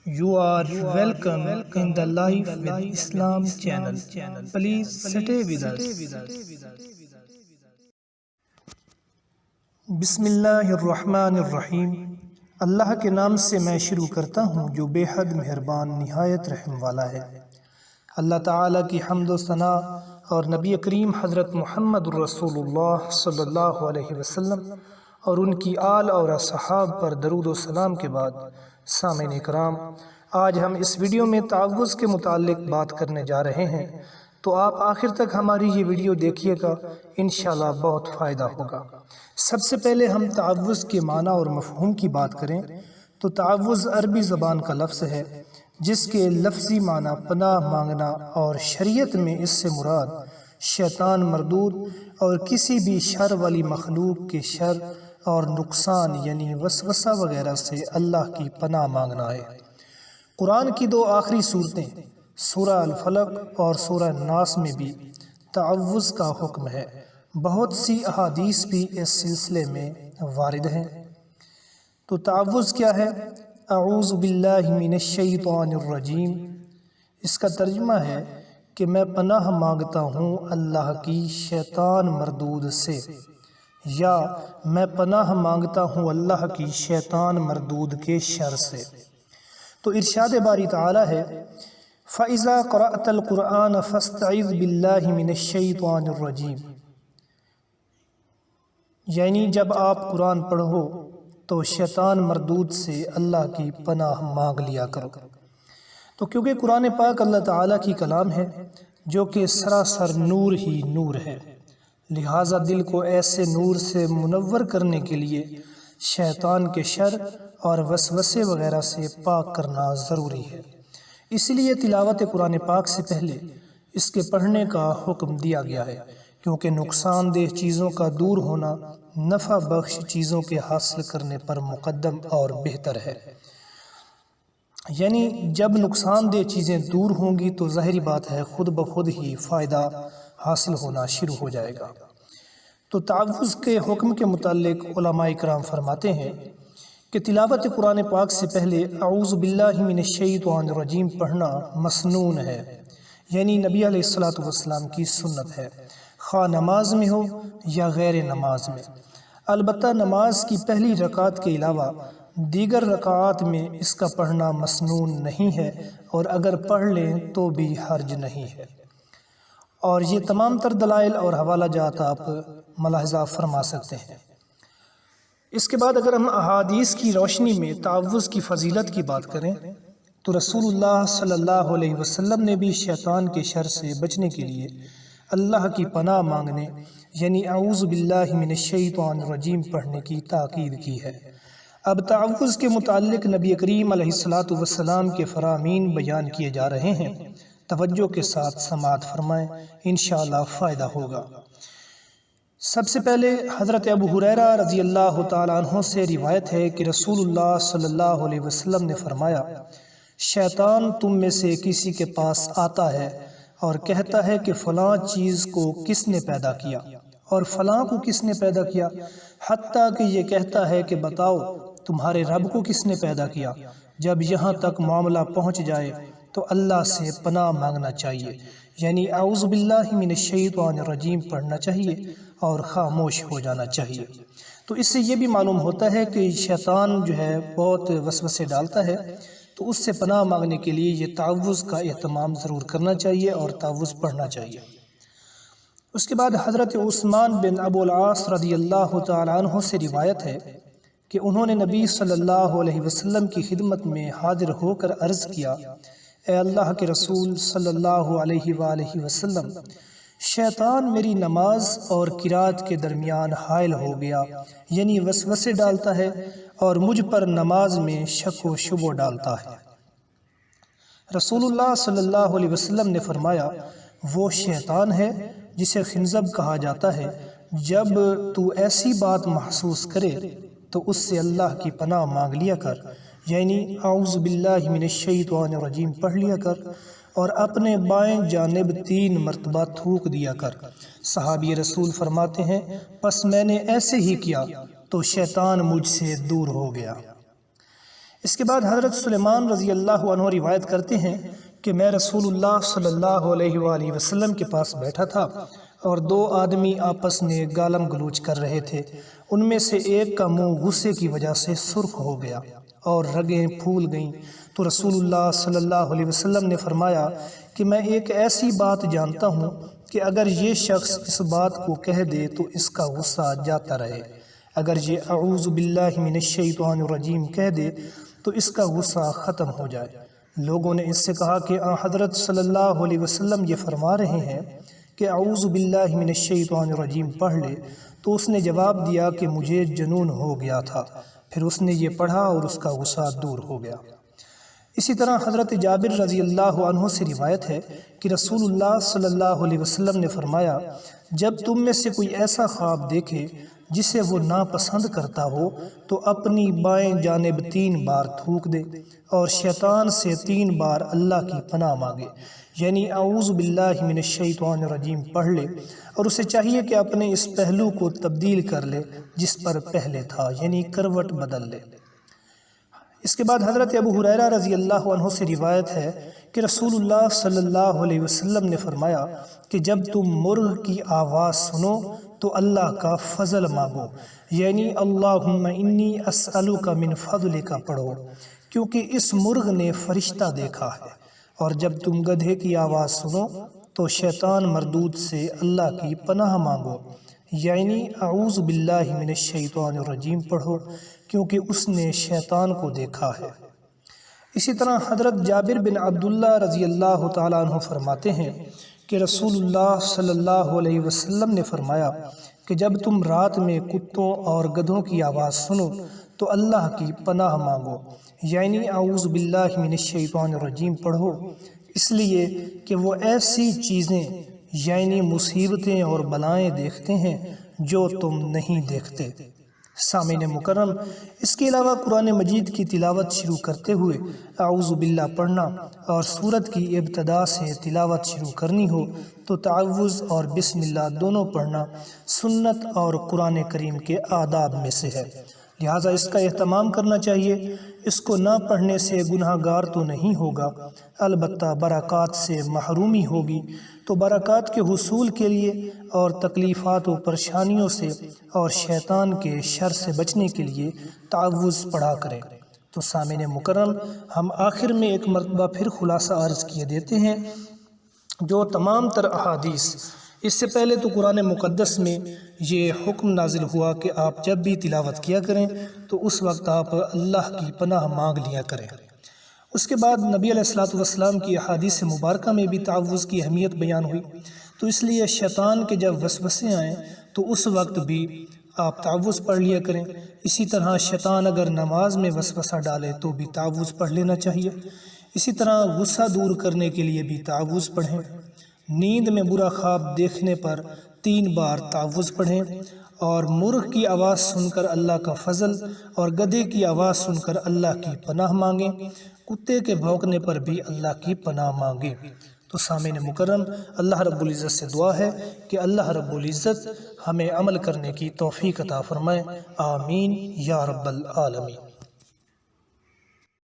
You are welcome in the Life with Islam channel. Please stay with us. بسم اللہ الرحمن الرحیم۔ اللہ کے نام سے میں شروع کرتا ہوں جو بے حد مہربان نہایت رحم والا ہے۔ اللہ تعالیٰ کی حمد و ثنا اور نبی کریم حضرت محمد الرسول اللہ صلی اللہ علیہ وسلم اور ان کی آل اور اصحاب پر درود و سلام کے بعد سامعین کرام، آج ہم اس ویڈیو میں تعوذ کے متعلق بات کرنے جا رہے ہیں، تو آپ آخر تک ہماری یہ ویڈیو دیکھیے گا، انشاءاللہ بہت فائدہ ہوگا۔ سب سے پہلے ہم تعوذ کے معنی اور مفہوم کی بات کریں تو تعوذ عربی زبان کا لفظ ہے جس کے لفظی معنی پناہ مانگنا، اور شریعت میں اس سے مراد شیطان مردود اور کسی بھی شر والی مخلوق کے شر اور نقصان یعنی وسوسہ وغیرہ سے اللہ کی پناہ مانگنا ہے۔ قرآن کی دو آخری صورتیں سورہ الفلق اور سورہ الناس میں بھی تعوذ کا حکم ہے۔ بہت سی احادیث بھی اس سلسلے میں وارد ہیں۔ تو تعوذ کیا ہے؟ اعوذ باللہ من الشیطان الرجیم، اس کا ترجمہ ہے کہ میں پناہ مانگتا ہوں اللہ کی شیطان مردود سے، یا میں پناہ مانگتا ہوں اللہ کی شیطان مردود کے شر سے۔ تو ارشاد باری تعالی ہے فَإِذَا قَرَأْتَ الْقُرْآنَ فَاسْتَعِذْ بِاللَّهِ مِنَ الشَّيْطَانِ الرَّجِيمِ، یعنی جب آپ قرآن پڑھو تو شیطان مردود سے اللہ کی پناہ مانگ لیا کرو۔ تو کیونکہ قرآن پاک اللہ تعالیٰ کی کلام ہے جو کہ سراسر نور ہی نور ہے، لہٰذا دل کو ایسے نور سے منور کرنے کے لیے شیطان کے شر اور وسوسے وغیرہ سے پاک کرنا ضروری ہے۔ اس لیے تلاوت قرآن پاک سے پہلے اس کے پڑھنے کا حکم دیا گیا ہے، کیونکہ نقصان دہ چیزوں کا دور ہونا نفع بخش چیزوں کے حاصل کرنے پر مقدم اور بہتر ہے۔ یعنی جب نقصان دہ چیزیں دور ہوں گی تو ظاہری بات ہے خود بخود ہی فائدہ حاصل ہونا شروع ہو جائے گا۔ تو تعوذ کے حکم کے متعلق علماء کرام فرماتے ہیں کہ تلاوت قرآن پاک سے پہلے اعوذ باللہ من الشیطان الرجیم پڑھنا مسنون ہے، یعنی نبی علیہ السلام کی سنت ہے، خواہ نماز میں ہو یا غیر نماز میں۔ البتہ نماز کی پہلی رکعت کے علاوہ دیگر رکعات میں اس کا پڑھنا مسنون نہیں ہے، اور اگر پڑھ لیں تو بھی حرج نہیں ہے۔ اور یہ تمام تر دلائل اور حوالہ جات آپ ملاحظہ فرما سکتے ہیں۔ اس کے بعد اگر ہم احادیث کی روشنی میں تعوذ کی فضیلت کی بات کریں تو رسول اللہ صلی اللہ علیہ وسلم نے بھی شیطان کے شر سے بچنے کے لیے اللہ کی پناہ مانگنے یعنی اعوذ باللہ من الشیطان الرجیم پڑھنے کی تاکید کی ہے۔ اب تعوذ کے متعلق نبی کریم علیہ السلام کے فرامین بیان کیے جا رہے ہیں، توجہ کے ساتھ سماعت فرمائیں، انشاءاللہ فائدہ ہوگا۔ سب سے پہلے حضرت ابو ہریرہ رضی اللہ تعالیٰ عنہ سے روایت ہے کہ رسول اللہ صلی اللہ علیہ وسلم نے فرمایا، شیطان تم میں سے کسی کے پاس آتا ہے اور کہتا ہے کہ فلاں چیز کو کس نے پیدا کیا اور فلاں کو کس نے پیدا کیا، حتیٰ کہ یہ کہتا ہے کہ بتاؤ تمہارے رب کو کس نے پیدا کیا۔ جب یہاں تک معاملہ پہنچ جائے تو اللہ سے پناہ مانگنا چاہیے، یعنی اعوذ باللہ من الشیطان الرجیم پڑھنا چاہیے اور خاموش ہو جانا چاہیے۔ تو اس سے یہ بھی معلوم ہوتا ہے کہ شیطان جو ہے بہت وسوسے ڈالتا ہے، تو اس سے پناہ مانگنے کے لیے یہ تعوذ کا اہتمام ضرور کرنا چاہیے اور تعوذ پڑھنا چاہیے۔ اس کے بعد حضرت عثمان بن ابو العاص رضی اللہ تعالیٰ عنہ سے روایت ہے کہ انہوں نے نبی صلی اللہ علیہ وسلم کی خدمت میں حاضر ہو کر عرض کیا، اے اللہ کے رسول صلی اللہ علیہ وآلہ وسلم، شیطان میری نماز اور قرات کے درمیان حائل ہو گیا، یعنی وسوسے ڈالتا ہے اور مجھ پر نماز میں شک و شبہ ڈالتا ہے۔ رسول اللہ صلی اللہ علیہ وسلم نے فرمایا، وہ شیطان ہے جسے خنزب کہا جاتا ہے، جب تو ایسی بات محسوس کرے تو اس سے اللہ کی پناہ مانگ لیا کر، یعنی اعوذ باللہ من الشیطان الرجیم پڑھ لیا کر، اور اپنے بائیں جانب 3 مرتبہ تھوک دیا کر۔ صحابی رسول فرماتے ہیں، پس میں نے ایسے ہی کیا تو شیطان مجھ سے دور ہو گیا۔ اس کے بعد حضرت سلیمان رضی اللہ عنہ روایت کرتے ہیں کہ میں رسول اللہ صلی اللہ علیہ وآلہ وسلم کے پاس بیٹھا تھا اور دو آدمی آپس میں گالم گلوچ کر رہے تھے۔ ان میں سے ایک کا منہ غصے کی وجہ سے سرخ ہو گیا اور رگیں پھول گئیں، تو رسول اللہ صلی اللہ علیہ وسلم نے فرمایا کہ میں ایک ایسی بات جانتا ہوں کہ اگر یہ شخص اس بات کو کہہ دے تو اس کا غصہ جاتا رہے، اگر یہ اعوذ باللہ من الشیطان الرجیم کہہ دے تو اس کا غصہ ختم ہو جائے۔ لوگوں نے اس سے کہا کہ حضرت صلی اللہ علیہ وسلم یہ فرما رہے ہیں کہ اعوذ باللہ من الشیطان الرجیم پڑھ لے، تو اس نے جواب دیا کہ مجھے جنون ہو گیا تھا، پھر اس نے یہ پڑھا اور اس کا غصہ دور ہو گیا۔ اسی طرح حضرت جابر رضی اللہ عنہ سے روایت ہے کہ رسول اللہ صلی اللہ علیہ وسلم نے فرمایا، جب تم میں سے کوئی ایسا خواب دیکھے جسے وہ ناپسند کرتا ہو تو اپنی بائیں جانب 3 بار تھوک دے اور شیطان سے 3 بار اللہ کی پناہ مانگے، یعنی اعوذ باللہ من الشیطان الرجیم پڑھ لے، اور اسے چاہیے کہ اپنے اس پہلو کو تبدیل کر لے جس پر پہلے تھا، یعنی کروٹ بدل لے۔ اس کے بعد حضرت ابو ہریرہ رضی اللہ عنہ سے روایت ہے کہ رسول اللہ صلی اللہ علیہ وسلم نے فرمایا کہ جب تم مرغ کی آواز سنو تو اللہ کا فضل مانگو، یعنی اللہم انی اسألک من فضلک پڑھو، کیونکہ اس مرغ نے فرشتہ دیکھا ہے۔ اور جب تم گدھے کی آواز سنو تو شیطان مردود سے اللہ کی پناہ مانگو، یعنی اعوذ باللہ من الشیطان الرجیم پڑھو، کیونکہ اس نے شیطان کو دیکھا ہے۔ اسی طرح حضرت جابر بن عبداللہ رضی اللہ تعالیٰ عنہ فرماتے ہیں کہ رسول اللہ صلی اللہ علیہ وسلم نے فرمایا کہ جب تم رات میں کتوں اور گدھوں کی آواز سنو تو اللہ کی پناہ مانگو، یعنی اعوذ باللہ من الشیطان الرجیم پڑھو، اس لیے کہ وہ ایسی چیزیں یعنی مصیبتیں اور بلائیں دیکھتے ہیں جو تم نہیں دیکھتے۔ سامعین مکرم، اس کے علاوہ قرآن مجید کی تلاوت شروع کرتے ہوئے اعوذ باللہ پڑھنا اور سورت کی ابتدا سے تلاوت شروع کرنی ہو تو تعوذ اور بسم اللہ دونوں پڑھنا سنت اور قرآن کریم کے آداب میں سے ہے، لہٰذا اس کا اہتمام کرنا چاہیے۔ اس کو نہ پڑھنے سے گناہ گار تو نہیں ہوگا، البتہ برکات سے محرومی ہوگی، تو برکات کے حصول کے لیے اور تکلیفات و پریشانیوں سے اور شیطان کے شر سے بچنے کے لیے تعوذ پڑھا کریں۔ تو سامعین مکرم، ہم آخر میں ایک مرتبہ پھر خلاصہ عرض کیے دیتے ہیں جو تمام تر احادیث، اس سے پہلے تو قرآن مقدس میں یہ حکم نازل ہوا کہ آپ جب بھی تلاوت کیا کریں تو اس وقت آپ اللہ کی پناہ مانگ لیا کریں۔ اس کے بعد نبی علیہ السلام کی احادیث مبارکہ میں بھی تعوذ کی اہمیت بیان ہوئی، تو اس لیے شیطان کے جب وسوسے آئیں تو اس وقت بھی آپ تعوذ پڑھ لیا کریں۔ اسی طرح شیطان اگر نماز میں وسوسہ ڈالے تو بھی تعوذ پڑھ لینا چاہیے۔ اسی طرح غصہ دور کرنے کے لیے بھی تعوذ پڑھیں۔ نیند میں برا خواب دیکھنے پر 3 بار تعوذ پڑھیں، اور مرغ کی آواز سن کر اللہ کا فضل اور گدھے کی آواز سن کر اللہ کی پناہ مانگیں، کتے کے بھونکنے پر بھی اللہ کی پناہ مانگیں۔ تو سامعین مکرم، اللہ رب العزت سے دعا ہے کہ اللہ رب العزت ہمیں عمل کرنے کی توفیق عطا فرمائے، آمین یا رب العالمین۔